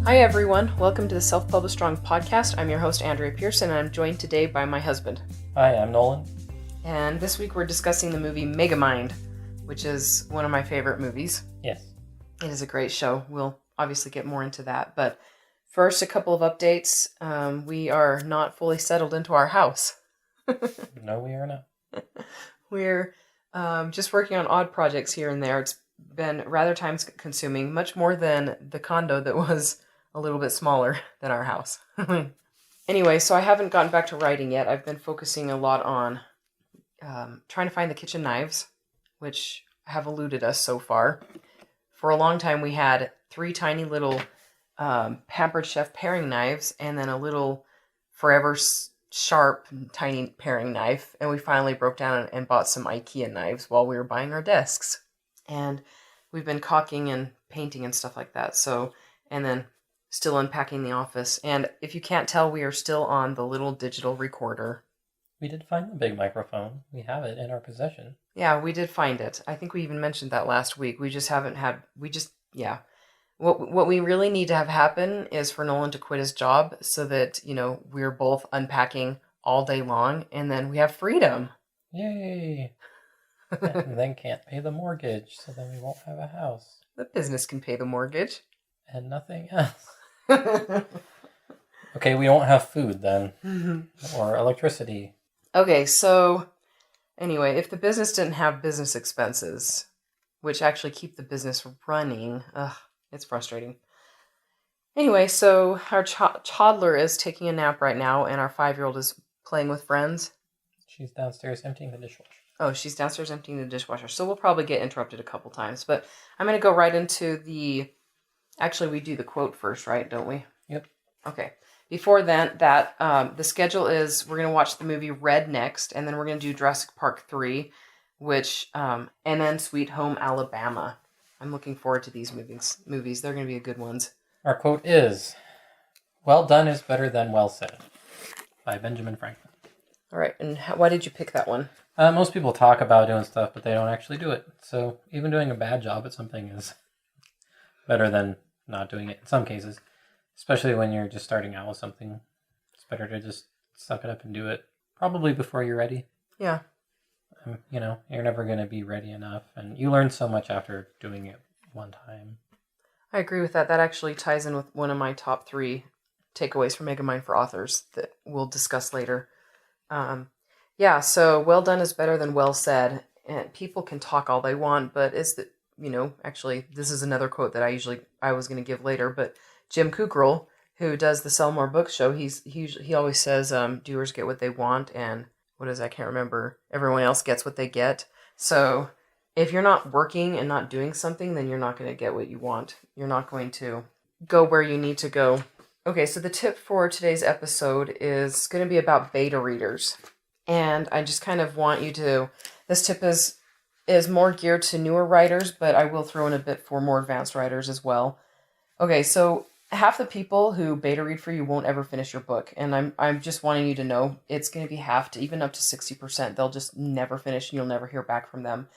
Hi everyone, welcome to the Self-Published Strong podcast. I'm your host Andrea Pearson and I'm joined today by my husband. Hi, I'm Nolan. And this week we're discussing the movie Megamind, which is one of my favorite movies. Yes. It is a great show. We'll obviously get more into that, but first a couple of updates. We are not fully settled into our house. No, we are not. We're just working on odd projects here and there. It's been rather time consuming, much more than the condo that was a little bit smaller than our house. Anyway, so I haven't gotten back to writing yet. I've been focusing a lot on trying to find the kitchen knives, which have eluded us so far. For a long time, we had 3 tiny little Pampered Chef paring knives and then a little Forever Sharp tiny paring knife. And we finally broke down and bought some IKEA knives while we were buying our desks. And we've been caulking and painting and stuff like that. So, and then still unpacking the office. And if you can't tell, we are still on the little digital recorder. We did find the big microphone. We have it in our possession. Yeah, we did find it. I think we even mentioned that last week. We just haven't had, yeah. What we really need to have happen is for Nolan to quit his job so that, we're both unpacking all day long and then we have freedom. Yay! And then can't pay the mortgage, so then we won't have a house. The business can pay the mortgage. And nothing else. Okay, we won't have food then. Mm-hmm. Or electricity. Okay, so anyway, if the business didn't have business expenses, which actually keep the business running, it's frustrating. Anyway, so our toddler is taking a nap right now, and our 5-year-old is playing with friends. She's downstairs emptying the dishwasher. Oh, she's downstairs emptying the dishwasher. So we'll probably get interrupted a couple times, but I'm going to go right into actually, we do the quote first, right? Don't we? Yep. Okay. Before that, the schedule is we're going to watch the movie Red next, and then we're going to do Jurassic Park 3, and then Sweet Home Alabama. I'm looking forward to these movies. They're going to be good ones. Our quote is, "Well done is better than well said," by Benjamin Franklin. All right. And why did you pick that one? Most people talk about doing stuff, but they don't actually do it. So even doing a bad job at something is better than not doing it in some cases. Especially when you're just starting out with something. It's better to just suck it up and do it. Probably before you're ready. Yeah. You're never going to be ready enough. And you learn so much after doing it one time. I agree with that. That actually ties in with one of my top 3 takeaways from Megamind for authors that we'll discuss later. So well done is better than well said. And people can talk all they want, but actually, this is another quote that I was going to give later, but Jim Kukral, who does the Sell More Books show, he always says, doers get what they want, and I can't remember, everyone else gets what they get. So if you're not working and not doing something, then you're not going to get what you want. You're not going to go where you need to go. Okay, so the tip for today's episode is going to be about beta readers. And I just kind of want you to, this tip is more geared to newer writers, but I will throw in a bit for more advanced writers as well. Okay, so half the people who beta read for you won't ever finish your book. And I'm just wanting you to know it's going to be half to even up to 60%. They'll just never finish and you'll never hear back from them.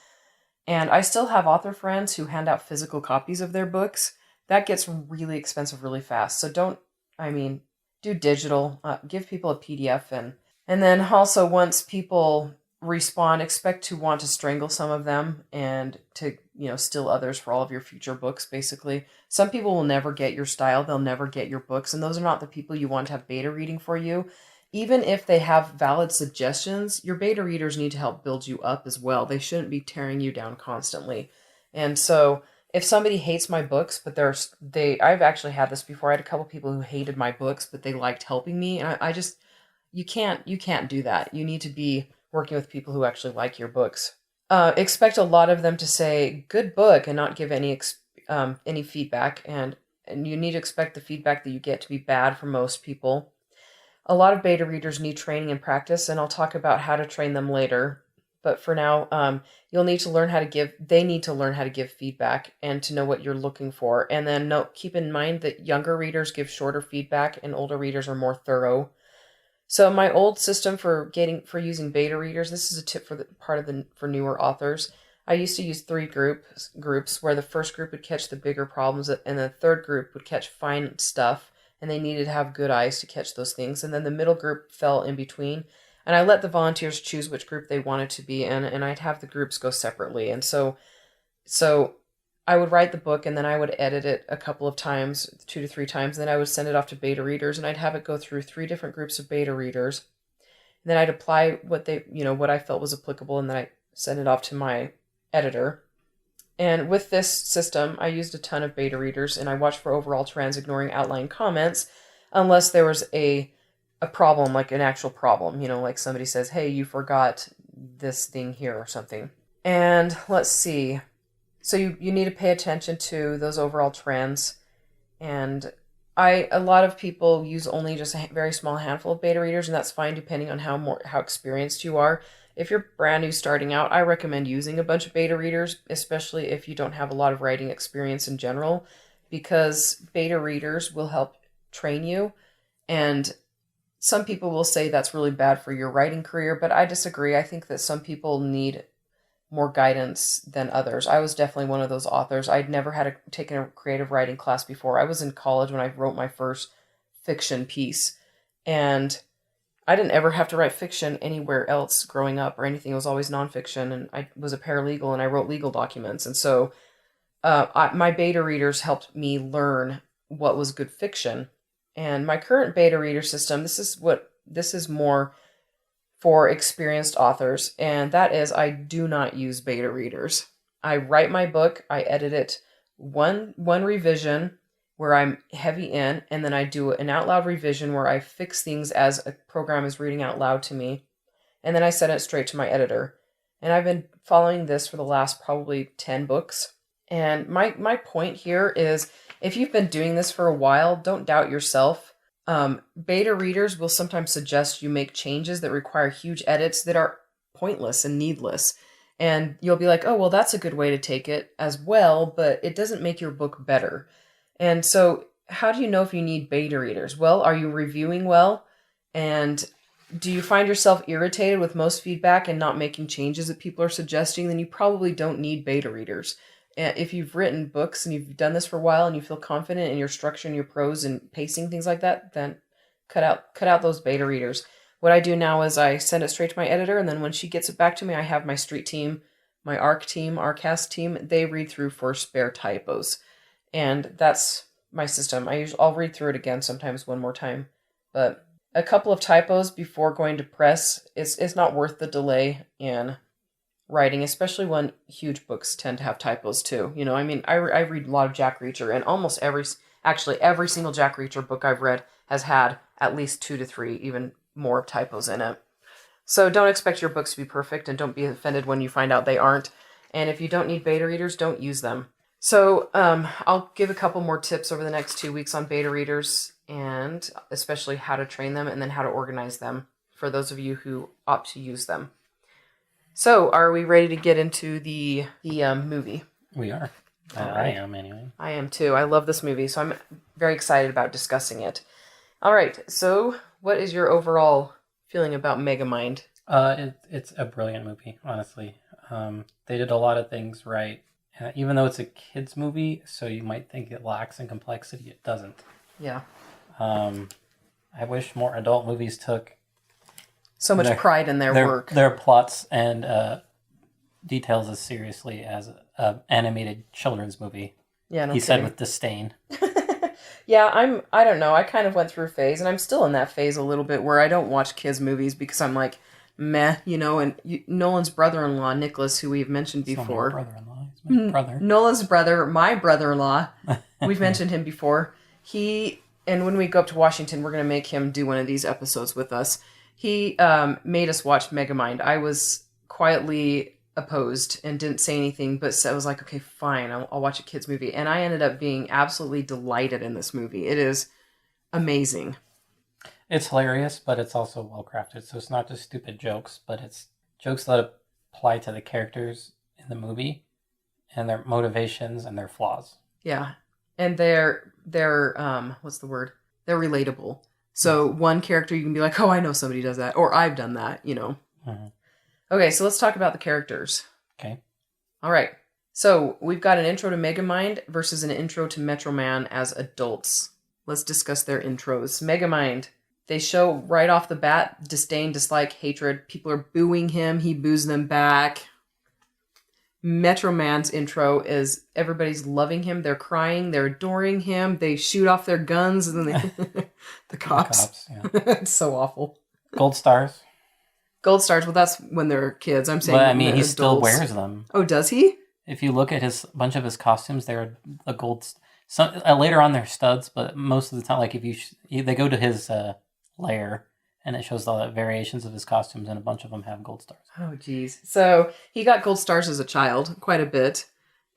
And I still have author friends who hand out physical copies of their books. That gets really expensive really fast. So do digital, give people a PDF. And then also once people respond, expect to want to strangle some of them and to, steal others for all of your future books, basically. Some people will never get your style. They'll never get your books. And those are not the people you want to have beta reading for you. Even if they have valid suggestions, your beta readers need to help build you up as well. They shouldn't be tearing you down constantly. And so if somebody hates my books, but I've actually had this before. I had a couple people who hated my books, but they liked helping me. And you can't do that. You need to be working with people who actually like your books. Expect a lot of them to say good book and not give any feedback, and you need to expect the feedback that you get to be bad for most people. A lot of beta readers need training and practice, and I'll talk about how to train them later. But for now, they need to learn how to give feedback and to know what you're looking for. And then keep in mind that younger readers give shorter feedback and older readers are more thorough. So my old system for using beta readers, this is a tip for newer authors. I used to use three groups where the first group would catch the bigger problems and the third group would catch fine stuff, and they needed to have good eyes to catch those things. And then the middle group fell in between. And I let the volunteers choose which group they wanted to be in, and I'd have the groups go separately. And so I would write the book, and then I would edit it a couple of times, 2 to 3 times, and then I would send it off to beta readers, and I'd have it go through 3 different groups of beta readers. And then I'd apply what I felt was applicable, and then I send it off to my editor. And with this system, I used a ton of beta readers, and I watched for overall trends, ignoring outline comments, unless there was a problem, like an actual problem, like somebody says, hey, you forgot this thing here or something. And let's see. So you need to pay attention to those overall trends. And a lot of people use only just a very small handful of beta readers, and that's fine depending on how experienced you are. If you're brand new starting out, I recommend using a bunch of beta readers, especially if you don't have a lot of writing experience in general, because beta readers will help train you. And some people will say that's really bad for your writing career, but I disagree. I think that some people need more guidance than others. I was definitely one of those authors. I'd never taken a creative writing class before. I was in college when I wrote my first fiction piece, and I didn't ever have to write fiction anywhere else growing up or anything. It was always nonfiction, and I was a paralegal and I wrote legal documents. And so my beta readers helped me learn what was good fiction. And my current beta reader system, this is more for experienced authors, and that is I do not use beta readers. I write my book, I edit it one revision where I'm heavy in, and then I do an out loud revision where I fix things as a program is reading out loud to me, and then I send it straight to my editor. And I've been following this for the last probably 10 books. And my point here is, if you've been doing this for a while, don't doubt yourself. Beta readers will sometimes suggest you make changes that require huge edits that are pointless and needless. And you'll be like, oh, well, that's a good way to take it as well, but it doesn't make your book better. And so how do you know if you need beta readers? Well, are you reviewing well? And do you find yourself irritated with most feedback and not making changes that people are suggesting? Then you probably don't need beta readers. If you've written books and you've done this for a while and you feel confident in your structure and your prose and pacing, things like that, then cut out those beta readers. What I do now is I send it straight to my editor, and then when she gets it back to me, I have my street team, my ArcCast team, they read through for spare typos. And that's my system. I'll read through it again sometimes one more time. But a couple of typos before going to press, it's not worth the delay in writing, especially when huge books tend to have typos too. I read a lot of Jack Reacher, and almost every single Jack Reacher book I've read has had at least 2 to 3, even more typos in it. So don't expect your books to be perfect, and don't be offended when you find out they aren't. And if you don't need beta readers, don't use them. So I'll give a couple more tips over the next 2 weeks on beta readers, and especially how to train them and then how to organize them for those of you who opt to use them. So are we ready to get into the movie? We are. I am anyway. I am too. I love this movie, so I'm very excited about discussing it. All right. So what is your overall feeling about Megamind? It's a brilliant movie, honestly. They did a lot of things right. Even though it's a kid's movie, so you might think it lacks in complexity, it doesn't. Yeah. I wish more adult movies took so much pride in their work. Their plots and details as seriously as an animated children's movie. Yeah, no he kidding. said with disdain. Yeah, I don't know. I kind of went through a phase, and I'm still in that phase a little bit where I don't watch kids' movies because I'm like, meh, and Nolan's brother-in-law, Nicholas, who we've mentioned before. It's not my brother-in-law. He's my brother. Nolan's brother, my brother-in-law, we've mentioned him before. And when we go up to Washington, we're going to make him do one of these episodes with us. He made us watch Megamind. I was quietly opposed and didn't say anything, but I was like, okay, fine, I'll watch a kid's movie. And I ended up being absolutely delighted in this movie. It is amazing. It's hilarious, but it's also well crafted. So it's not just stupid jokes, but it's jokes that apply to the characters in the movie and their motivations and their flaws. Yeah. And they're what's the word? They're relatable. So one character you can be like, oh, I know somebody does that, or I've done that, Mm-hmm. Okay, so let's talk about the characters. Okay. All right. So we've got an intro to Megamind versus an intro to Metro Man as adults. Let's discuss their intros. Megamind. They show right off the bat disdain, dislike, hatred. People are booing him. He boos them back. Metro Man's intro is everybody's loving him. They're crying. They're adoring him. They shoot off their guns and then the cops. The cops, yeah. It's so awful. Gold stars. Gold stars. Well, that's when they're kids. I'm saying. But I mean, he adults. still wears them. Oh, does he? If you look at his bunch of his costumes, they're a gold. Later on, they're studs, but most of the time, like if they go to his lair, and it shows all the variations of his costumes, and a bunch of them have gold stars. Oh, geez. So he got gold stars as a child, quite a bit,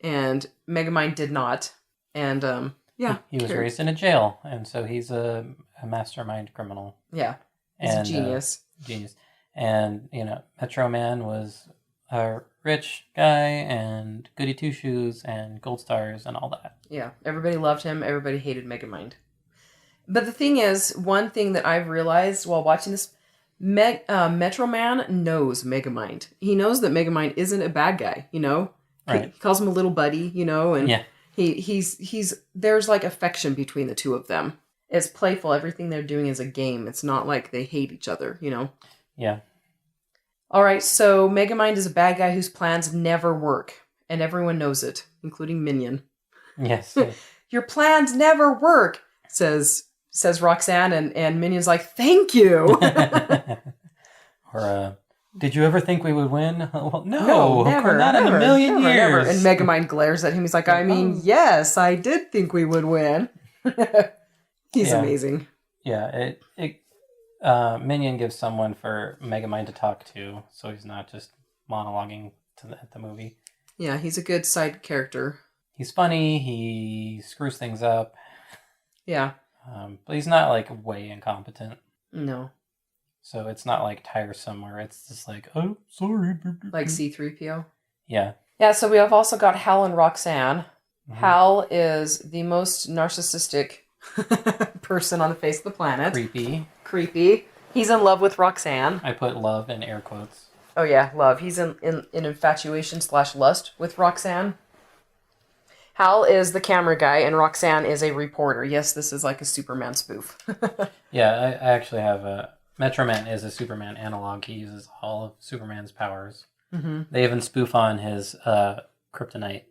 and Megamind did not. And yeah, he was raised in a jail, and so he's a mastermind criminal. Yeah, he's a genius. Genius. And, Metro Man was a rich guy and goody two-shoes and gold stars and all that. Yeah, everybody loved him. Everybody hated Megamind. But the thing is, one thing that I've realized while watching this, Metro Man knows Megamind. He knows that Megamind isn't a bad guy, Right. He calls him a little buddy, and yeah. he's there's like affection between the two of them. It's playful. Everything they're doing is a game. It's not like they hate each other, Yeah. All right, so Megamind is a bad guy whose plans never work, and everyone knows it, including Minion. Yes. Your plans never work, says Roxanne, and Minion's like, thank you. Or, did you ever think we would win? Well, no, never, not in a million years. Never. And Megamind glares at him. He's like, I mean, yes, I did think we would win. He's amazing. Yeah, Minion gives someone for Megamind to talk to, so he's not just monologuing at the movie. Yeah, he's a good side character. He's funny, he screws things up. Yeah. But he's not, way incompetent. No. So it's not, tiresome, where it's just like, oh, sorry. Like C-3PO? Yeah. Yeah, so we have also got Hal and Roxanne. Mm-hmm. Hal is the most narcissistic person on the face of the planet. Creepy. He's in love with Roxanne. I put love in air quotes. Oh yeah, love. He's in infatuation / lust with Roxanne. Hal is the camera guy, and Roxanne is a reporter. Yes, this is like a Superman spoof. Yeah, I actually have Metro Man is a Superman analog. He uses all of Superman's powers. Mm-hmm. They even spoof on his kryptonite.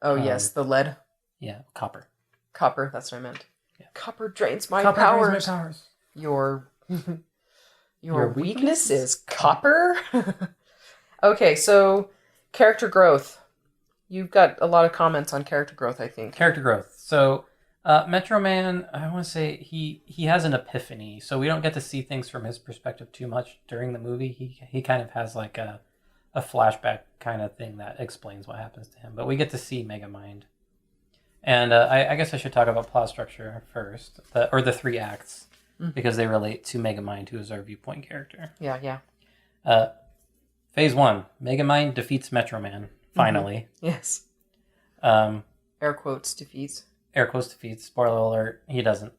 Oh yes, the lead. Yeah, copper. Copper, that's what I meant. Yeah. Copper drains my Copper powers. drains my powers. Your weakness is copper? Okay, so character growth. You've got a lot of comments on character growth, I think. Character growth. So, Metro Man, I want to say he has an epiphany. So we don't get to see things from his perspective too much during the movie. He kind of has like a flashback kind of thing that explains what happens to him. But we get to see Megamind. And I guess I should talk about plot structure first, or the 3 acts, because they relate to Megamind, who is our viewpoint character. Yeah. Phase 1, Megamind defeats Metro Man, finally. Mm-hmm. Yes. Air quotes defeats. Air quotes defeats. Spoiler alert, he doesn't.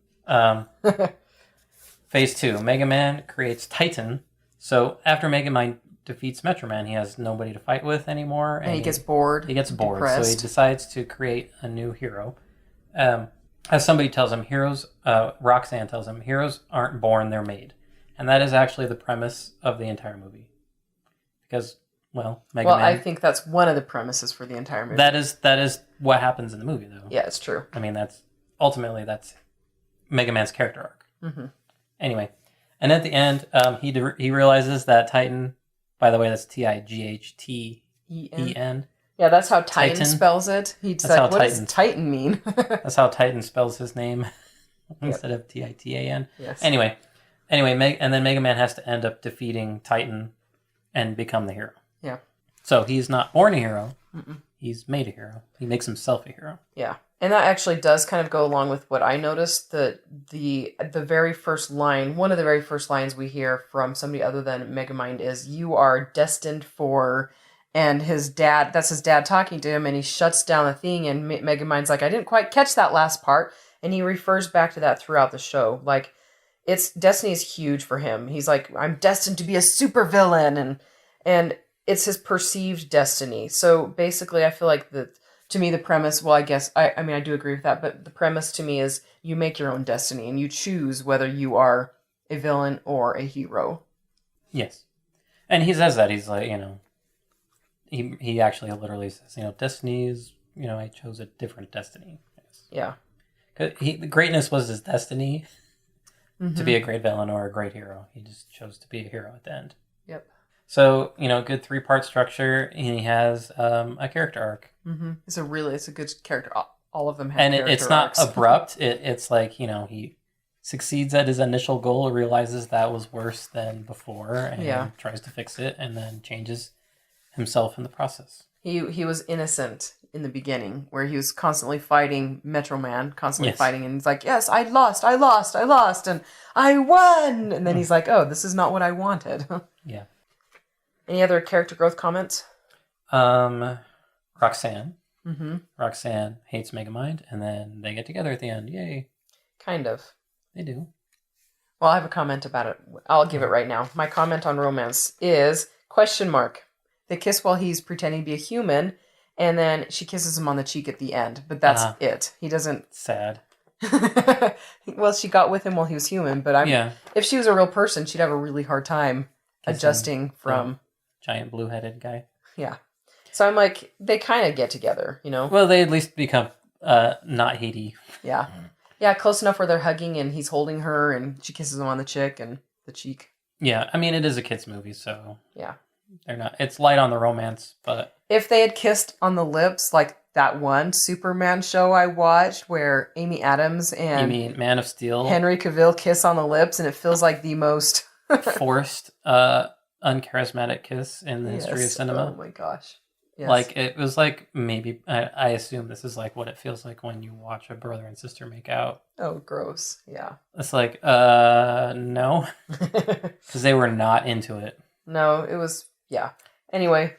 Phase 2, Mega Man creates Titan. So after Megamind defeats Metro Man, he has nobody to fight with anymore. And he gets bored. He gets bored, depressed. so he decides to create a new hero. As somebody tells him, Roxanne tells him, heroes aren't born, they're made. And that is actually the premise of the entire movie. Because, Mega Man... I think that's one of the premises for the entire movie. That is what happens in the movie, though. Yeah, it's true. I mean, that's Mega Man's character arc. Mm-hmm. Anyway, and at the end, he realizes that Titan, by the way, that's Tighten. Yeah, that's how Titan spells it. He's like, what does Titan mean? That's how Titan spells his name instead of Titan. Yes. Anyway, and then Mega Man has to end up defeating Titan and become the hero. Yeah. So he's not born a hero. Mm-mm. He's made a hero. He makes himself a hero. Yeah. And that actually does kind of go along with what I noticed, that the very first line, one of the very first lines we hear from somebody other than Megamind is, "You are destined for," and his dad talking to him, and he shuts down the thing, and Megamind's like, I didn't quite catch that last part, and he refers back to that throughout the show. Like, destiny is huge for him. He's like, I'm destined to be a supervillain, and it's his perceived destiny. So basically, I feel like to me, the premise, well, I guess, I mean, I do agree with that, but the premise to me is you make your own destiny and you choose whether you are a villain or a hero. Yes. And he says that. He's like, he actually literally says, destiny is, I chose a different destiny. Yes. Yeah. Because the greatness was his destiny Mm-hmm. to be a great villain or a great hero. He just chose to be a hero at the end. Yep. So, good 3-part structure, and he has a character arc. Mm-hmm. It's a good character. All of them have and character it's not arcs. abrupt. It's like, he succeeds at his initial goal, realizes that was worse than before, and tries to fix it, and then changes himself in the process. He was innocent in the beginning, where he was constantly fighting Metro Man, fighting, and he's like, yes, I lost, and I won! And then he's like, oh, this is not what I wanted. Yeah. Any other character growth comments? Roxanne. Mm-hmm. Roxanne hates Megamind, and then they get together at the end. Yay. Kind of. They do. Well, I have a comment about it. I'll give it right now. My comment on romance is ... They kiss while he's pretending to be a human, and then she kisses him on the cheek at the end. But that's it. He doesn't... Sad. Well, she got with him while he was human, but if she was a real person, she'd have a really hard time adjusting from... Giant blue-headed guy. Yeah. So I'm like, they kind of get together, Well, they at least become not Haiti. Yeah. Yeah, close enough where they're hugging and he's holding her and she kisses him on the cheek. Yeah, I mean, it is a kid's movie, so... Yeah. They're not... It's light on the romance, but... If they had kissed on the lips, like that one Superman show I watched where Amy Adams and... You mean Man of Steel? Henry Cavill kiss on the lips, and it feels like the most... forced, uncharismatic kiss in the history of cinema. Oh my gosh. Yes. Like, it was like, maybe, I assume this is like what it feels like when you watch a brother and sister make out. Oh, gross. Yeah. It's like, no. Because they were not into it. No, it was, yeah. Anyway,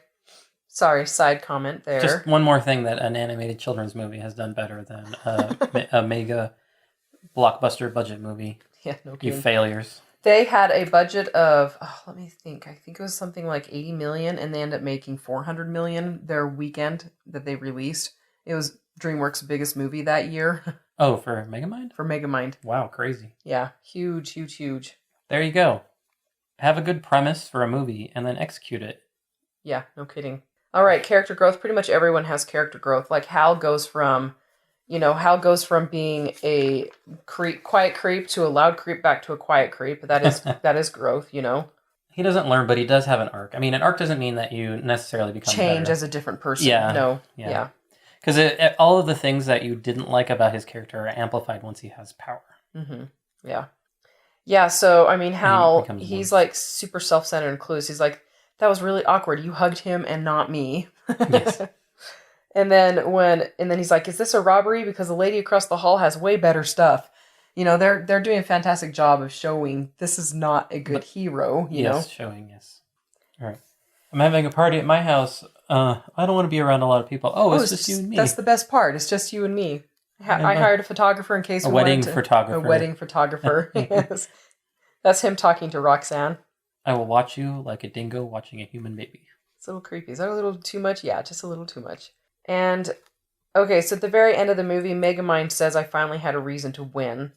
sorry, side comment there. Just one more thing that an animated children's movie has done better than a mega blockbuster budget movie. Yeah, no kidding. You failures. They had a budget of, let me think. I think it was something like 80 million, and they ended up making 400 million their weekend that they released. It was DreamWorks' biggest movie that year. Oh, for Megamind? For Megamind. Wow, crazy. Yeah, huge, huge, huge. There you go. Have a good premise for a movie, and then execute it. Yeah, no kidding. All right, character growth. Pretty much everyone has character growth. Like Hal goes from being a quiet creep to a loud creep back to a quiet creep. That is growth, He doesn't learn, but he does have an arc. I mean, an arc doesn't mean that you necessarily become change better. as a different person. Yeah. No. Yeah. Because all of the things that you didn't like about his character are amplified once he has power. Mm-hmm. Yeah. Yeah, so, I mean, Hal, he's one. like super self-centered and clueless. He's like, that was really awkward. You hugged him and not me. Yes. And then he's like, is this a robbery? Because the lady across the hall has way better stuff. They're doing a fantastic job of showing this is not a good hero, you know? Showing, yes. All right. I'm having a party at my house. I don't want to be around a lot of people. Oh, it's just you and me. That's the best part. It's just you and me. I hired a photographer in case a wedding photographer. A wedding photographer. Yes. That's him talking to Roxanne. I will watch you like a dingo watching a human baby. It's a little creepy. Is that a little too much? Yeah, just a little too much. And, okay, so at the very end of the movie, Megamind says, I finally had a reason to win.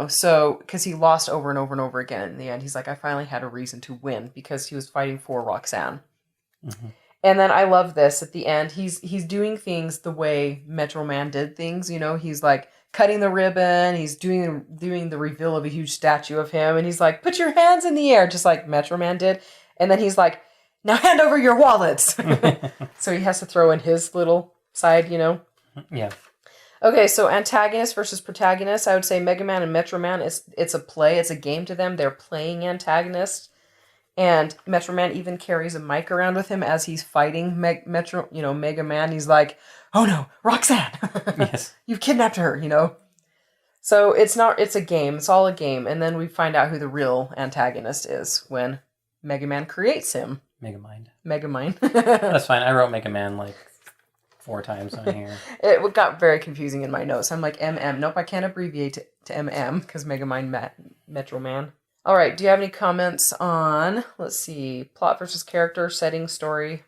So, because he lost over and over and over again in the end. He's like, I finally had a reason to win because he was fighting for Roxanne. Mm-hmm. And then I love this at the end. He's doing things the way Metro Man did things. He's like cutting the ribbon. He's doing the reveal of a huge statue of him. And he's like, put your hands in the air, just like Metro Man did. And then he's like, now hand over your wallets. So he has to throw in his little side, Yeah. Okay, so antagonist versus protagonist. I would say Mega Man and Metro Man, it's a play. It's a game to them. They're playing antagonist. And Metro Man even carries a mic around with him as he's fighting Mega Man. He's like, oh no, Roxanne. Yes. You've kidnapped her, So it's a game. It's all a game. And then we find out who the real antagonist is when Mega Man creates him. Megamind. That's fine. I wrote Mega Man like 4 times on here. It got very confusing in my notes. I'm like, MM. Nope, I can't abbreviate to MM because Megamind Metro Man. All right. Do you have any comments on, let's see, plot versus character, setting, story?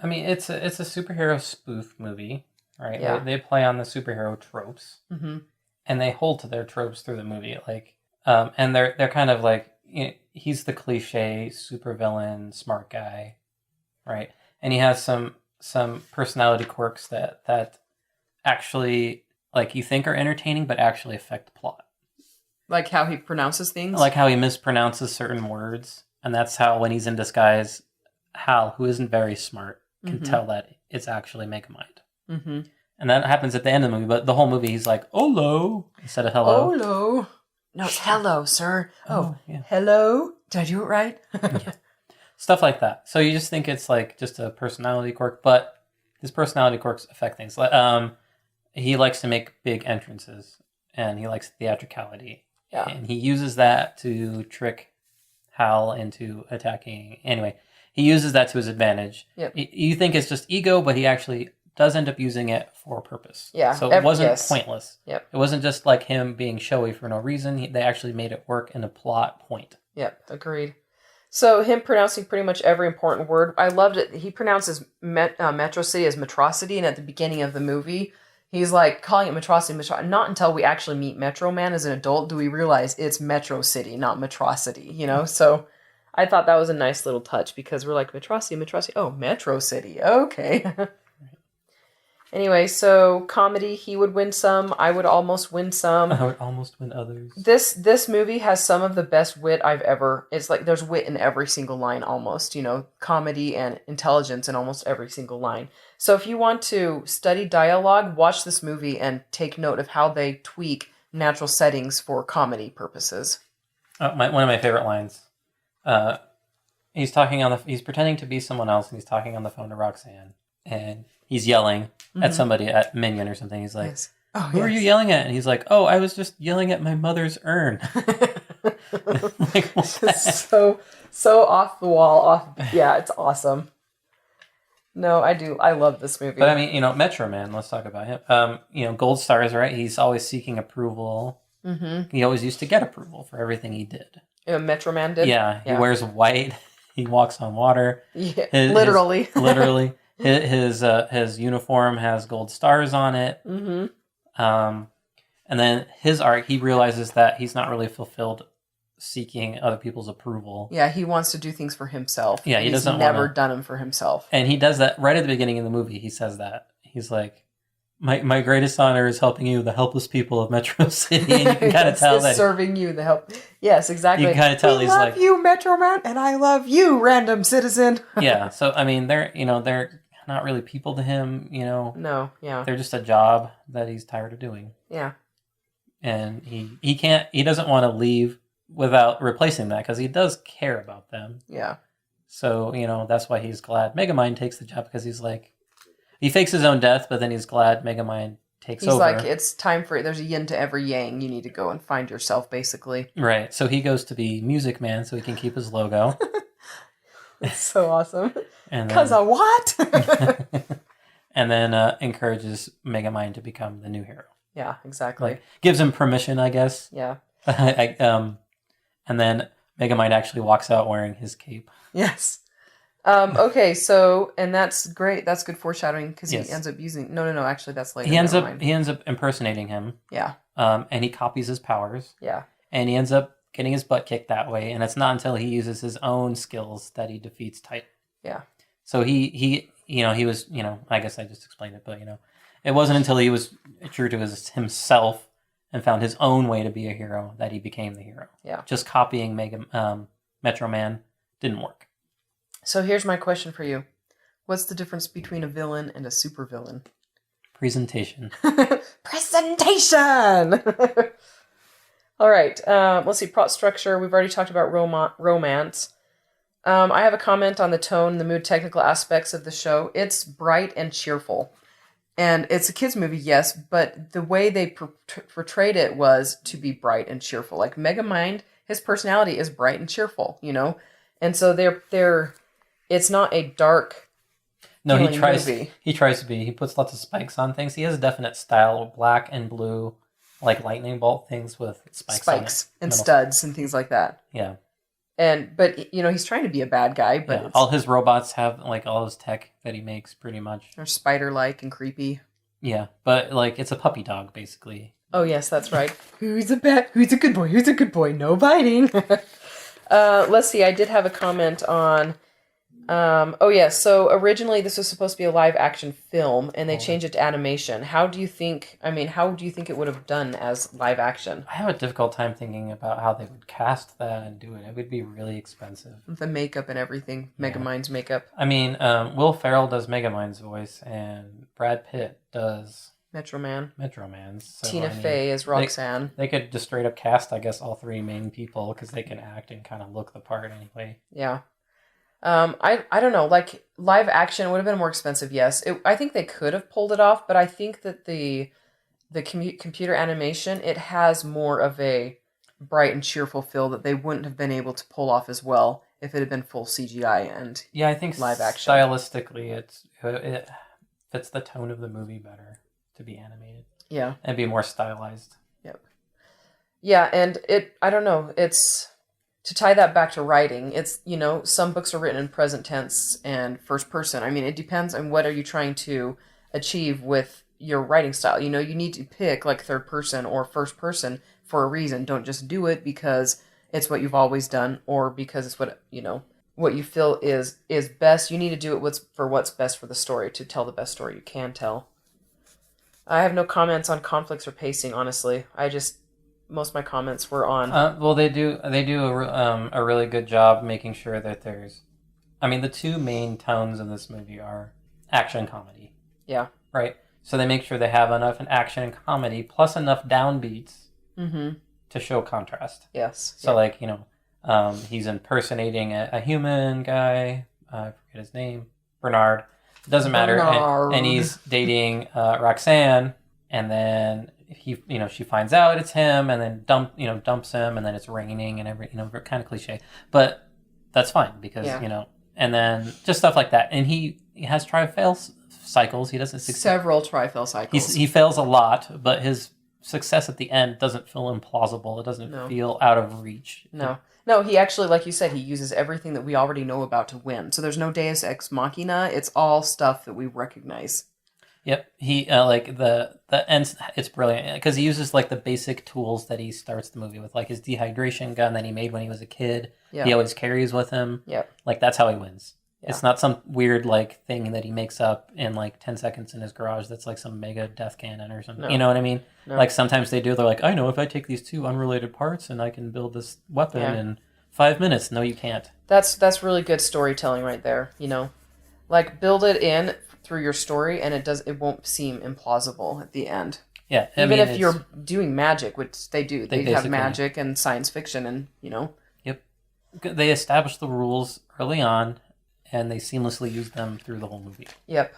I mean, it's a superhero spoof movie, right? Yeah. They play on the superhero tropes, Mm-hmm. and they hold to their tropes through the movie. Like, and they're kind of like, you know, he's the cliche supervillain, smart guy, right? And he has some personality quirks that actually, like, you think are entertaining, but actually affect the plot. Like how he pronounces things? Like how he mispronounces certain words, and that's how, when he's in disguise, Hal, who isn't very smart, can tell that it's actually Megamind. Mm-hmm. And that happens at the end of the movie, but the whole movie he's like, "Olo," instead of "hello." Olo. No, it's hello, sir. Oh, yeah. Hello? Did I do it right? Yeah. Stuff like that. So you just think it's like just a personality quirk, but his personality quirks affect things. He likes to make big entrances, and he likes theatricality. Yeah. And he uses that to trick Hal into attacking. Anyway, he uses that to his advantage. Yep. You think it's just ego, but he actually does end up using it for a purpose. Yeah. So it wasn't yes. pointless. Yep. It wasn't just like him being showy for no reason. They actually made it work in a plot point. Yep. Agreed. So him pronouncing pretty much every important word. I loved it. He pronounces Metro City as Metrocity, and at the beginning of the movie, he's like calling it Metrocity. Not until we actually meet Metro Man as an adult do we realize it's Metro City, not Metrocity, you know? So I thought that was a nice little touch because we're like, Metrocity. Oh, Metro City. Okay. Anyway, so comedy, he would win some. I would almost win some. I would almost win others. This movie has some of the best wit I've ever... It's like there's wit in every single line almost, you know, comedy and intelligence in almost every single line. So if you want to study dialogue, watch this movie and take note of how they tweak natural settings for comedy purposes. One of my favorite lines. He's pretending to be someone else, and he's talking on the phone to Roxanne, and he's yelling at somebody, at Minion or something. He's like, Yes. Oh, "Who are you yelling at?" And he's like, "Oh, I was just yelling at my mother's urn." Like, what? so off the wall. Yeah, it's awesome. No, I do. I love this movie. But I mean, you know, Metro Man. Let's talk about him. You know, Gold Stars, right? He's always seeking approval. Mm-hmm. He always used to get approval for everything he did. Metro Man did. Yeah, he wears white. He walks on water. Yeah, literally. Literally. His uniform has gold stars on it. Mm-hmm. And then his arc, he realizes that he's not really fulfilled seeking other people's approval. Yeah, he wants to do things for himself. Yeah, he's never done them for himself. And he does that right at the beginning of the movie. He says that. He's like, my greatest honor is helping you, the helpless people of Metro City. And you can kind of tell that. Serving you, the help. Yes, exactly. You can kind of tell he's like, I love you, Metro Man, and I love you, random citizen. Yeah, so, I mean, they're not really people to him, you know. No, yeah. They're just a job that he's tired of doing. Yeah. And he doesn't want to leave without replacing that, because he does care about them. Yeah. So, you know, that's why he's glad Megamind takes the job, because he's like, he fakes his own death, but then he's glad Megamind takes over. He's like, it's time for, there's a yin to every yang. You need to go and find yourself, basically. Right. So he goes to be Music Man so he can keep his logo. It's so awesome. Because of what? And then encourages Megamind to become the new hero. Yeah, exactly. Like, gives him permission, I guess. Yeah. And then Megamind actually walks out wearing his cape. Yes. Okay, so, and that's great. That's good foreshadowing, because he ends up using... No, actually, that's later. He ends up impersonating him. Yeah. And he copies his powers. Yeah. And he ends up getting his butt kicked that way, and it's not until he uses his own skills that he defeats Titan. Yeah. So he was, I guess I just explained it, but, it wasn't until he was true to himself and found his own way to be a hero that he became the hero. Yeah. Just copying Metro Man didn't work. So here's my question for you. What's the difference between a villain and a supervillain? Presentation. Presentation! All right. Let's see. Plot structure. We've already talked about romance. I have a comment on the tone, the mood, technical aspects of the show. It's bright and cheerful. And it's a kid's movie, yes, but the way they portrayed it was to be bright and cheerful. Like Megamind, his personality is bright and cheerful, And so it's not a dark movie. He tries to be. He puts lots of spikes on things. He has a definite style, black and blue, like lightning bolt things with spikes and studs and things like that. Yeah. But he's trying to be a bad guy, but all his robots have like all his tech that he makes pretty much. They're spider-like and creepy. Yeah, but like it's a puppy dog basically. Oh yes, that's right. Who's a good boy? Who's a good boy? No biting. Let's see. I did have a comment on. So originally this was supposed to be a live action film, and they changed it to animation. How do you think it would have done as live action? I have a difficult time thinking about how they would cast that and do it. It would be really expensive. The makeup and everything. Megamind's makeup. I mean, Will Ferrell does Megamind's voice, and Brad Pitt does Metro Man's. So, Tina Fey is Roxanne. They could just straight up cast, I guess, all three main people because they can act and kind of look the part anyway. Yeah. I don't know, like live action would have been more expensive. Yes, I think they could have pulled it off, but I think that the computer animation, it has more of a bright and cheerful feel that they wouldn't have been able to pull off as well if it had been full CGI and I think live action. Stylistically, it fits the tone of the movie better to be animated. Yeah, and be more stylized. Yep. Yeah, and I don't know, it's. To tie that back to writing, it's, some books are written in present tense and first person. I mean, it depends on what are you trying to achieve with your writing style. You need to pick like third person or first person for a reason. Don't just do it because it's what you've always done or because it's what you feel is best. You need to do it what's best for the story to tell the best story you can tell. I have no comments on conflicts or pacing, honestly. Most of my comments were on. They do a really good job making sure that there's. I mean, the two main tones in this movie are action comedy. Yeah. Right. So they make sure they have enough in action and comedy plus enough downbeats to show contrast. Yes. So he's impersonating a human guy. I forget his name. Bernard. It doesn't matter. And he's dating Roxanne, and then she finds out it's him, and then dumps him, and then it's raining and kind of cliche, but that's fine because and then just stuff like that. And he has try-fail cycles. He doesn't succeed. Several try-fail cycles. He fails a lot, but his success at the end doesn't feel implausible. It doesn't feel out of reach. No, he actually, like you said, he uses everything that we already know about to win. So there's no Deus Ex Machina. It's all stuff that we recognize. Yep, he the ends. It's brilliant because he uses like the basic tools that he starts the movie with, like his dehydration gun that he made when he was a kid. Yeah. He always carries with him. Yep. Like that's how he wins. Yeah. It's not some weird like thing that he makes up in like 10 seconds in his garage. That's like some mega death cannon or something. No. You know what I mean? No. Like sometimes they do. They're like, I know if I take these two unrelated parts and I can build this weapon in 5 minutes. No, you can't. That's really good storytelling right there. Like build it in through your story, and it won't seem implausible at the end. Yeah, even if you're doing magic, which they do, they have magic and science fiction, and Yep, they establish the rules early on, and they seamlessly use them through the whole movie. Yep.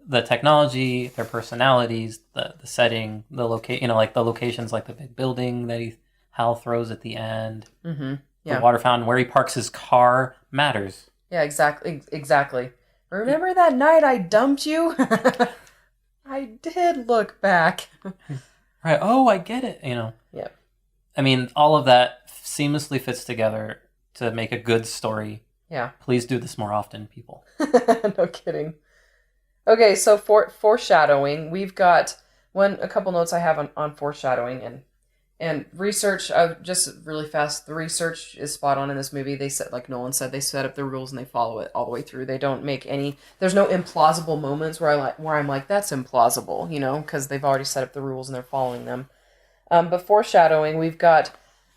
The technology, their personalities, the setting, the like the locations, like the big building that Hal throws at the end. Mm-hmm. Yeah. The water fountain where he parks his car matters. Yeah, exactly. Remember that night I dumped you? I did look back. Right. Oh, I get it. Yeah. I mean, all of that seamlessly fits together to make a good story. Yeah. Please do this more often, people. No kidding. Okay, so for foreshadowing, we've got a couple notes I have on foreshadowing and research. Just really fast, the research is spot on in this movie. They set, like Nolan said, they set up the rules and they follow it all the way through. They don't make there's no implausible moments where I'm like that's implausible, because they've already set up the rules and they're following them. But foreshadowing, we've got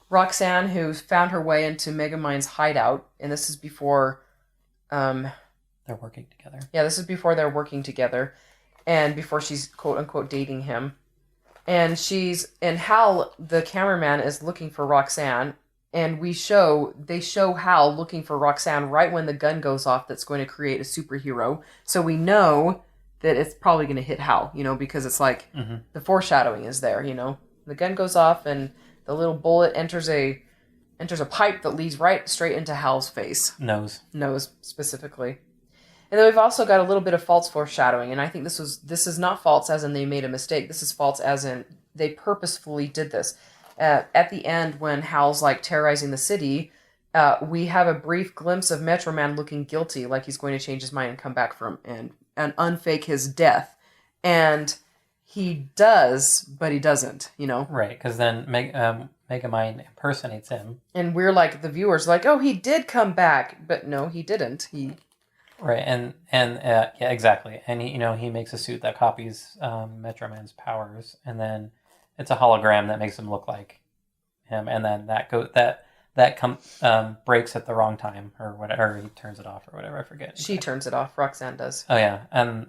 Roxanne who's found her way into Megamind's hideout, and this is before they're working together. Yeah, this is before they're working together, and before she's quote unquote dating him. And Hal, the cameraman, is looking for Roxanne, and they show Hal looking for Roxanne right when the gun goes off that's going to create a superhero. So we know that it's probably going to hit Hal, because it's like the foreshadowing is there, The gun goes off and the little bullet enters a pipe that leads right straight into Hal's face. Nose specifically. And then we've also got a little bit of false foreshadowing, and I think this is not false as in they made a mistake. This is false as in they purposefully did this. At the end, when Hal's like terrorizing the city, we have a brief glimpse of Metro Man looking guilty, like he's going to change his mind and come back from and unfake his death, and he does, but he doesn't. Right, because then Megamind impersonates him, and we're like the viewers, like, oh, he did come back, but no, he didn't. Right, and yeah, exactly. And he makes a suit that copies Metro Man's powers, and then it's a hologram that makes him look like him, and then that breaks at the wrong time or whatever. Or he turns it off or whatever. I forget. She turns it off. Roxanne does. Oh yeah, and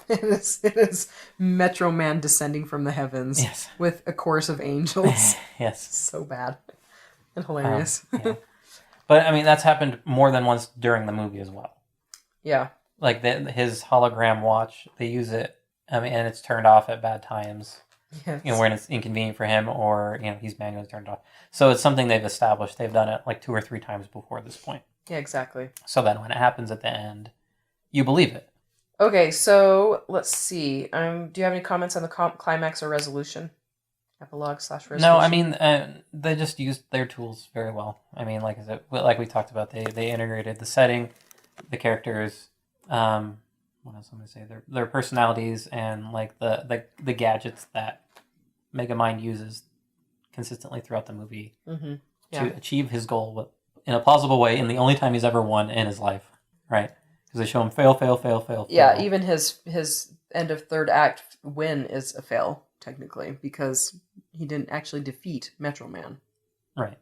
it is Metro Man descending from the heavens. Yes. With a chorus of angels. Yes. So bad and hilarious. Yeah. But I mean, that's happened more than once during the movie as well. Yeah. Like his hologram watch, they use it, and it's turned off at bad times. Yes. When it's inconvenient for him, or he's manually turned off. So it's something they've established. They've done it like 2 or 3 times before this point. Yeah, exactly. So then when it happens at the end, you believe it. Okay, so let's see. Do you have any comments on the climax or resolution? Epilogue/resolution? No, I mean, they just used their tools very well. I mean, like we talked about, they integrated the setting, the characters, what else am I going to say? Their personalities, and like the gadgets that Megamind uses consistently throughout the movie to achieve his goal in a plausible way in the only time he's ever won in his life, right? Because they show him fail. Yeah, even his end of third act win is a fail, technically, because he didn't actually defeat Metro Man. Right.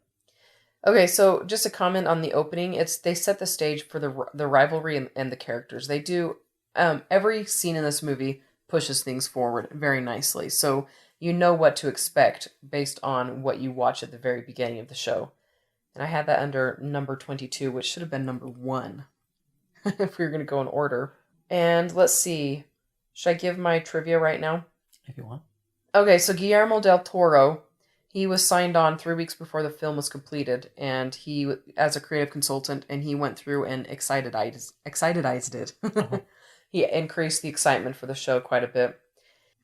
Okay, so just a comment on the opening. They set the stage for the rivalry and the characters. They do every scene in this movie pushes things forward very nicely. So you know what to expect based on what you watch at the very beginning of the show. And I had that under number 22, which should have been number 1 if we were going to go in order. And let's see. Should I give my trivia right now? If you want. Okay, so Guillermo del Toro, he was signed on 3 weeks before the film was completed, and he, as a creative consultant, and he went through and excitedized it. He increased the excitement for the show quite a bit.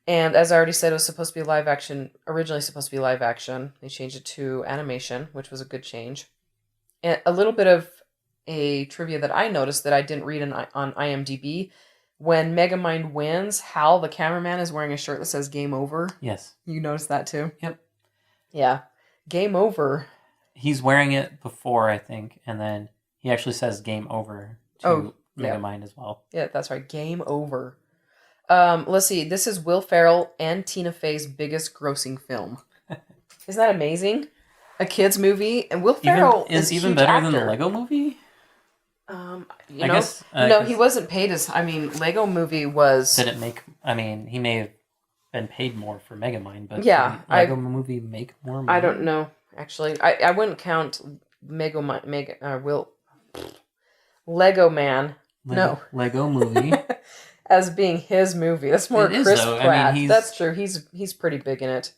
And as I already said, it was supposed to be live action, originally supposed to be live action. They changed it to animation, which was a good change. And a little bit of a trivia that I noticed that I didn't read on IMDb. When Megamind wins, Hal, the cameraman, is wearing a shirt that says Game Over. Yes. You noticed that too? Yep. Yeah. Game Over. He's wearing it before, I think, and then he actually says Game Over to Megamind as well. Yeah, that's right. Game Over. Let's see. This is Will Ferrell and Tina Fey's biggest grossing film. Isn't that amazing? A kid's movie, and Will Ferrell is even huge better actor. than the Lego Movie. I guess he wasn't paid as. I mean, Lego Movie was. Did it make? I mean, he may have been paid more for Megamind, but yeah, did Lego Movie make more money? I don't know. Actually, I wouldn't count Lego Man. Lego Movie as being his movie. That's more it Chris is, though. Pratt. I mean, that's true. He's pretty big in it.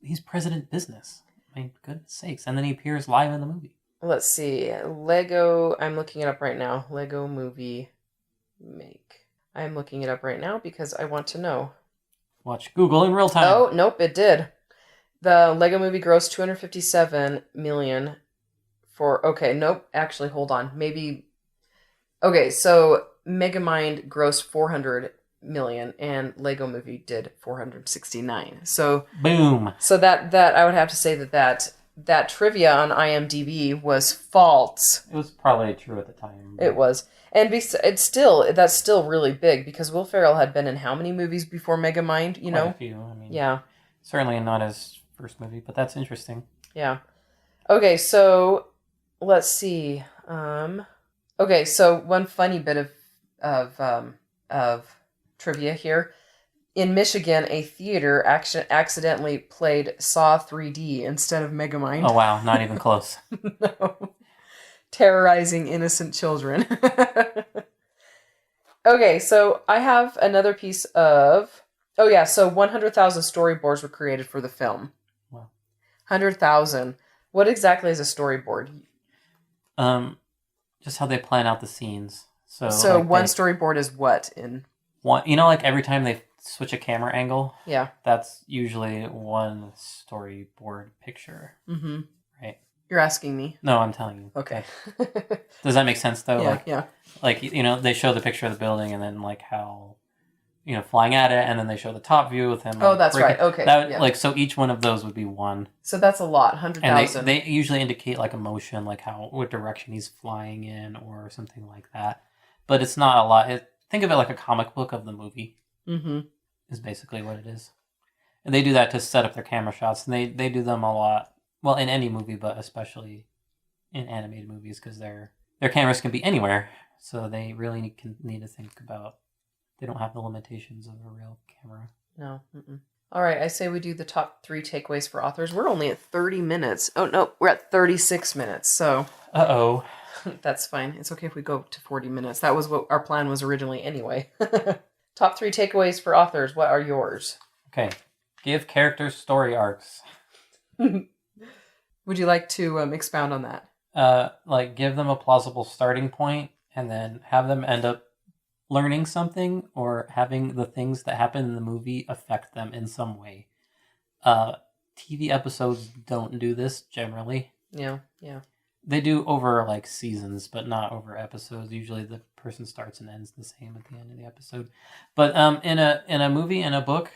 He's president business. I mean, goodness sakes! And then he appears live in the movie. Let's see. Lego. I'm looking it up right now. Lego Movie make. I'm looking it up right now because I want to know. Watch Google in real time. Oh, nope, it did. The Lego Movie grossed $257 million for. Okay, nope. Actually, hold on. Maybe. Okay, so Megamind grossed $400 million, and Lego Movie did $469. So boom. So that I would have to say that trivia on IMDb was false. It was probably true at the time. It was. And that's still really big because Will Ferrell had been in how many movies before Megamind, you know? Quite a few. I mean, yeah. Certainly not his first movie, but that's interesting. Yeah. Okay, so let's see. Okay, so one funny bit of trivia here. In Michigan, a theater accidentally played Saw 3D instead of Megamind. Oh, wow. Not even close. No. Terrorizing innocent children. Okay, so I have another piece of... Oh, yeah, so 100,000 storyboards were created for the film. Wow. 100,000. What exactly is a storyboard? Just how they plan out the scenes. So like one storyboard is what in? one, like every time they switch a camera angle, Yeah. that's usually one storyboard picture, Mm-hmm. right? You're asking me. No, I'm telling you. Okay. Does that make sense though? Yeah. Like they show the picture of the building and then like how flying at it, and then they show the top view with him. Oh, that's right. Okay. Like so each one of those would be one. So that's a lot, 100,000. And they usually indicate like emotion, like what direction he's flying in or something like that. But it's not a lot. Think of it like a comic book of the movie. Mm-hmm. Is basically what it is. And they do that to set up their camera shots, and they do them a lot. Well, in any movie, but especially in animated movies, because their cameras can be anywhere, so they really need to think about. They don't have the limitations of a real camera. No. Mm-mm. All right, I say we do the top 3 takeaways for authors. We're only at 30 minutes. Oh, no, we're at 36 minutes, so... Uh-oh. That's fine. It's okay if we go to 40 minutes. That was what our plan was originally anyway. Top 3 takeaways for authors. What are yours? Okay. Give characters story arcs. Would you like to expound on that? Like, give them a plausible starting point, and then have them end up learning something or having the things that happen in the movie affect them in some way. TV episodes don't do this generally. Yeah. They do over like seasons, but not over episodes. Usually the person starts and ends the same at the end of the episode. But in a movie and a book,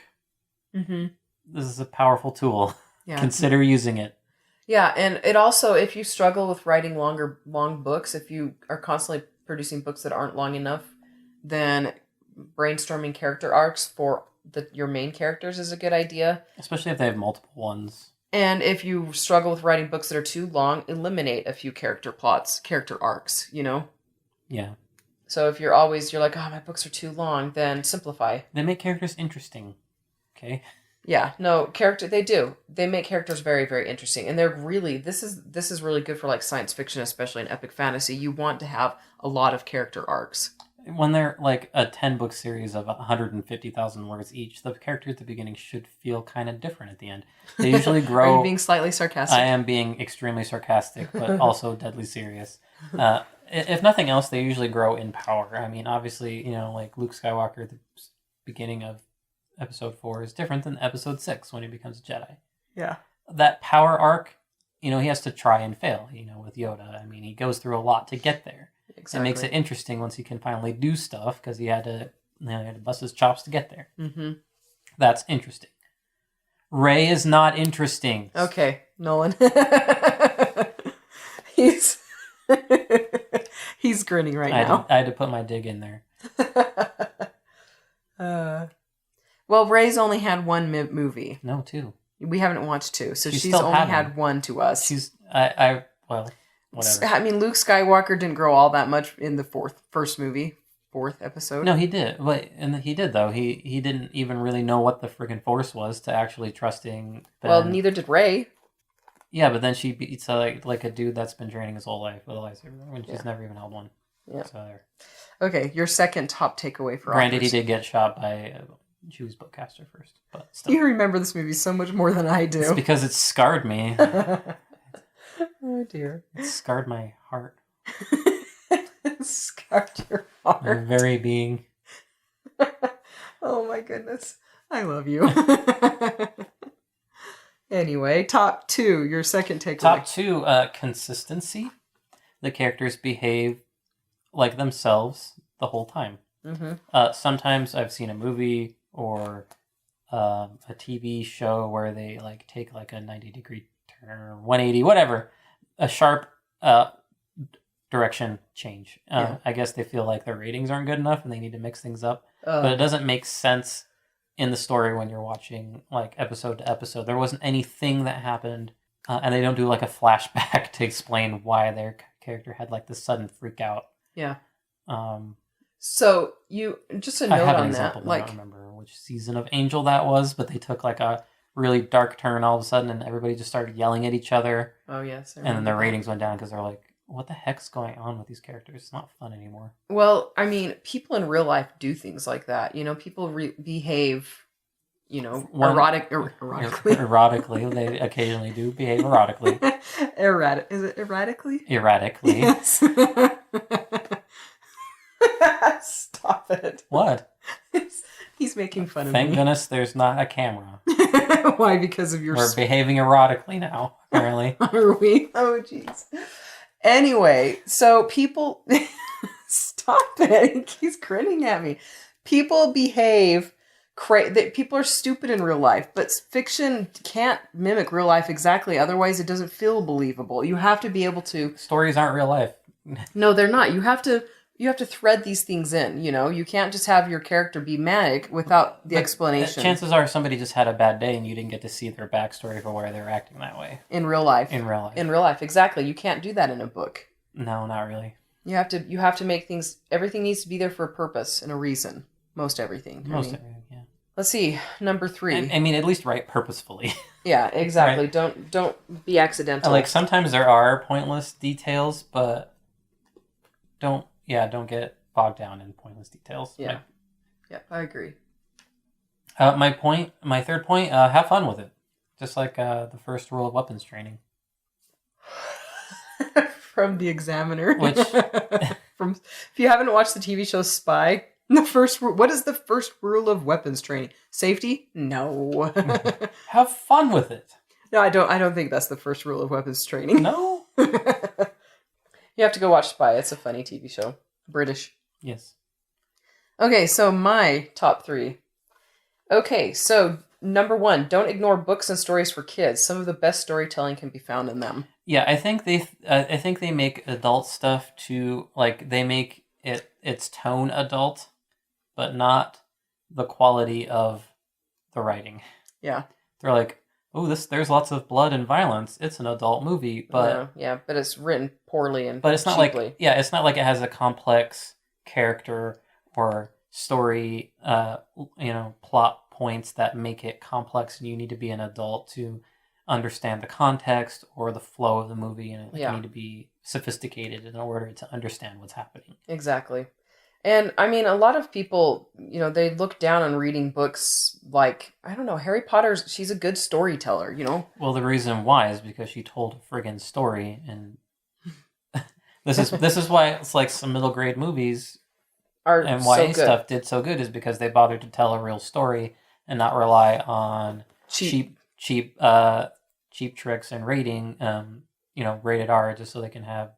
mm-hmm. This is a powerful tool. Yeah. Consider using it. Yeah, and it also, if you struggle with writing long books, if you are constantly producing books that aren't long enough, then brainstorming character arcs for your main characters is a good idea. Especially if they have multiple ones. And if you struggle with writing books that are too long, eliminate a few character arcs, Yeah. So if you're like, oh, my books are too long, then simplify. They make characters interesting. Okay? Yeah, no, they do. They make characters very, very interesting. And they're really, this is really good for like science fiction, especially in epic fantasy. You want to have a lot of character arcs. When they're like a 10-book series of 150,000 words each, the character at the beginning should feel kind of different at the end. They usually grow... Are you being slightly sarcastic? I am being extremely sarcastic, but also deadly serious. If nothing else, they usually grow in power. I mean, obviously, like Luke Skywalker at the beginning of episode 4 is different than episode 6 when he becomes a Jedi. Yeah. That power arc, he has to try and fail, with Yoda. I mean, he goes through a lot to get there. Exactly. It makes it interesting once he can finally do stuff because he had to bust his chops to get there. Mm-hmm. That's interesting. Rey is not interesting. Okay, Nolan. He's grinning now. I had to put my dig in there. Well, Rey's only had one movie. No, 2. We haven't watched 2, so she's still only had one to us. Whatever. I mean, Luke Skywalker didn't grow all that much in the fourth episode. No, he did. And he did though. He didn't even really know what the friggin' Force was to actually trusting Ben. Well, neither did Rey. Yeah, but then she beats like a dude that's been training his whole life with a lightsaber when she's never even held one. Yeah. So there. Okay, your second top takeaway for Granted, authors. he did get shot by a Jewish bookcaster first, but still. You remember this movie so much more than I do. It's because it scarred me. Oh dear. It scarred my heart. Scarred your heart. My very being. Oh my goodness. I love you. Anyway, top 2, your second takeaway. Top 2, consistency. The characters behave like themselves the whole time. Mm-hmm. Sometimes I've seen a movie or a TV show where they like take like a 90-degree turn or 180, whatever, a sharp direction change. I guess they feel like their ratings aren't good enough and they need to mix things up. But it doesn't make sense in the story when you're watching like episode to episode. There wasn't anything that happened, and they don't do like a flashback to explain why their character had like this sudden freak out. Yeah. So you just a note I have an on example, that. But I don't remember which season of Angel that was, but they took like a really dark turn all of a sudden, and everybody just started yelling at each other. Oh yes. And then their ratings went down because they're like, "What the heck's going on with these characters? It's not fun anymore." Well, I mean, people in real life do things like that. People behave, erotically. Erotically, they occasionally do behave erotically. Is it erratically? Erratically. Yes. Stop it. What? He's making fun of Thank me. goodness there's not a camera. Why? Because of your... We're behaving erotically now, apparently. Are we? Oh, jeez. Anyway, so people... Stop it. He's grinning at me. People behave... People are stupid in real life, but fiction can't mimic real life exactly. Otherwise, it doesn't feel believable. You have to be able to... Stories aren't real life. No, they're not. You have to thread these things in, you know? You can't just have your character be manic without the explanation. Chances are somebody just had a bad day and you didn't get to see their backstory for why they were acting that way. In real life. In real life. In real life, exactly. You can't do that in a book. No, not really. You have to make things... Everything needs to be there for a purpose and a reason. Most everything. Everything, yeah. Let's see, number 3. I mean, at least write purposefully. Yeah, exactly. Right? Don't be accidental. Like, sometimes there are pointless details, but don't get bogged down in pointless details. Yeah. Yeah, I agree. My third point, have fun with it. Just like the first rule of weapons training. From The Examiner. Which... If you haven't watched the TV show Spy... What is the first rule of weapons training? Safety? No. Have fun with it. No, I don't think that's the first rule of weapons training. No? You have to go watch Spy. It's a funny TV show. British. Yes. Okay, so my top 3. Okay, so number 1, don't ignore books and stories for kids. Some of the best storytelling can be found in them. Yeah, I think they make adult stuff to, like, they make its tone adult, but not the quality of the writing. Yeah. They're like, oh, there's lots of blood and violence. It's an adult movie, but but it's written poorly and but it's not cheaply. it's not like it has a complex character or story, plot points that make it complex, and you need to be an adult to understand the context or the flow of the movie, and you need to be sophisticated in order to understand what's happening. Exactly. And I mean, a lot of people, they look down on reading books like, I don't know, Harry Potter's, she's a good storyteller, Well, the reason why is because she told a friggin' story, and this is why it's like some middle grade movies are and why so good. stuff did so good is because they bothered to tell a real story and not rely on cheap tricks and rating, rated R, just so they can have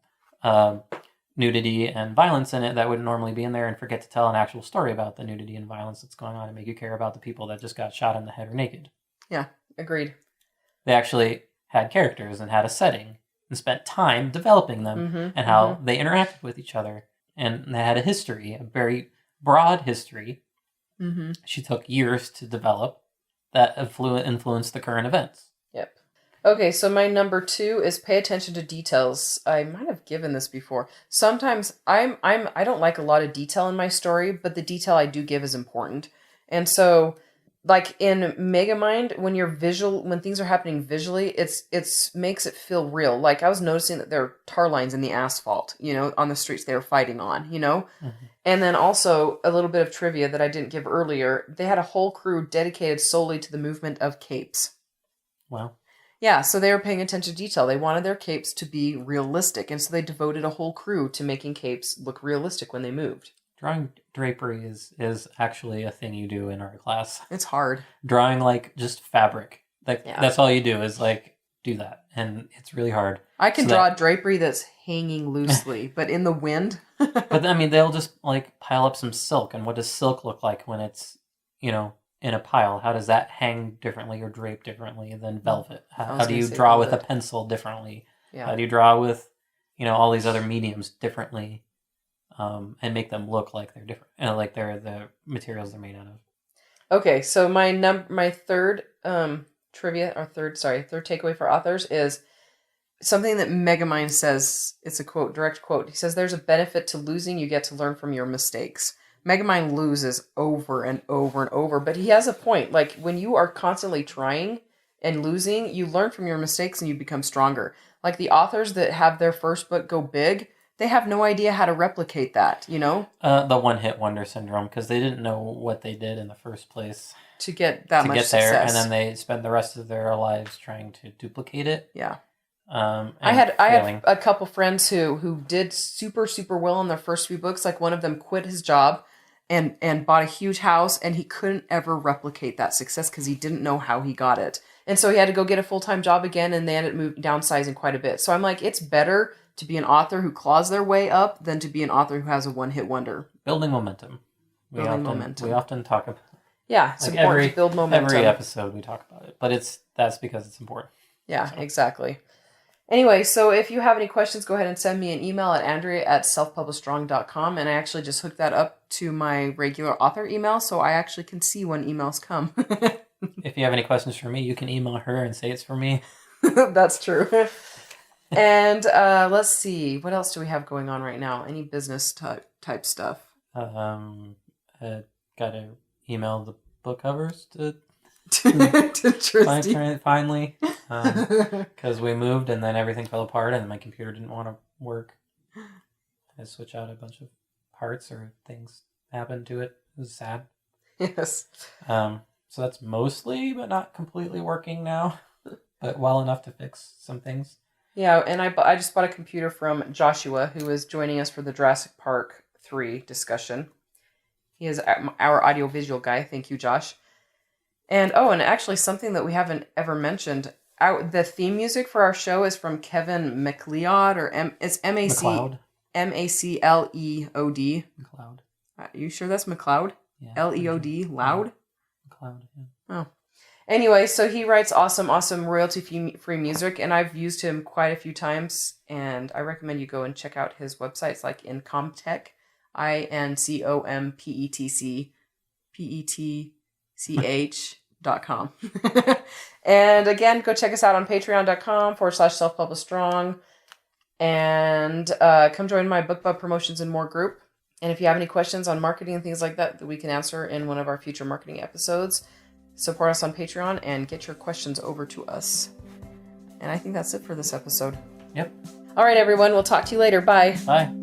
nudity and violence in it that wouldn't normally be in there, and forget to tell an actual story about the nudity and violence that's going on and make you care about the people that just got shot in the head or naked. Yeah, agreed. They actually had characters and had a setting and spent time developing them and how they interacted with each other. And they had a history, a very broad history. She took years to develop that influenced the current events. Yep. Okay, so my number 2 is pay attention to details. I might have given this before. Sometimes I don't like a lot of detail in my story, but the detail I do give is important. And so, like in Megamind, when things are happening visually, it's makes it feel real. Like I was noticing that there are tar lines in the asphalt, on the streets they were fighting on, And then also a little bit of trivia that I didn't give earlier. They had a whole crew dedicated solely to the movement of capes. Wow. Yeah, so they were paying attention to detail. They wanted their capes to be realistic, and so they devoted a whole crew to making capes look realistic when they moved. Drawing drapery is actually a thing you do in art class. It's hard. Drawing like just fabric. That's all you do is like do that, and it's really hard. I can draw drapery that's hanging loosely, but in the wind. But I mean, they'll just like pile up some silk, and what does silk look like when it's in a pile? How does that hang differently or drape differently than velvet? How do you draw with a pencil differently? Yeah. How do you draw with, all these other mediums differently, and make them look like they're different, like they're the materials they're made out of? Okay, so my third third takeaway for authors is something that Megamind says. It's a quote, direct quote. He says, "There's a benefit to losing. You get to learn from your mistakes." Megamind loses over and over and over, but he has a point. Like, when you are constantly trying and losing, you learn from your mistakes and you become stronger. Like the authors that have their first book go big, they have no idea how to replicate that, The one-hit wonder syndrome, because they didn't know what they did in the first place to get that much there, success. and then they spend the rest of their lives trying to duplicate it. Yeah. I had a couple friends who did super super well in their first few books. Like one of them quit his job and bought a huge house, and he couldn't ever replicate that success because he didn't know how he got it. And so he had to go get a full-time job again, and they ended up downsizing quite a bit. So I'm like, it's better to be an author who claws their way up than to be an author who has a one-hit wonder. Building momentum. We often talk about. Yeah, it's important to build momentum. Every episode we talk about it, but that's because it's important. Yeah, so. Exactly. Anyway, so if you have any questions, go ahead and send me an email at andrea@selfpublishedstrong.com, and I actually just hooked that up to my regular author email, so I actually can see when emails come. If you have any questions for me, you can email her and say it's for me. That's true. And let's see, what else do we have going on right now? Any business type stuff? I gotta email the book covers to Tristy. Finally, because we moved and then everything fell apart and my computer didn't want to work. I switched out a bunch of parts or things happened to it. It was sad. Yes. So that's mostly, but not completely working now, but well enough to fix some things. Yeah, and I just bought a computer from Joshua, who is joining us for the Jurassic Park 3 discussion. He is our audiovisual guy. Thank you, Josh. And actually something that we haven't ever mentioned, the theme music for our show is from Kevin MacLeod, or it's MacLeod. MacLeod. MacLeod. You sure that's MacLeod? Yeah. LEOD, loud? MacLeod, yeah. Oh. Anyway, so he writes awesome royalty-free music, and I've used him quite a few times, and I recommend you go and check out his websites like Incomtech, INCOMPETCH.com. And again, go check us out on patreon.com/selfpublishedstrong, and come join my BookBub Promotions and More group. And if you have any questions on marketing and things like that we can answer in one of our future marketing episodes, support us on Patreon and get your questions over to us. And I think that's it for this episode. Yep. All right, everyone. We'll talk to you later. Bye. Bye.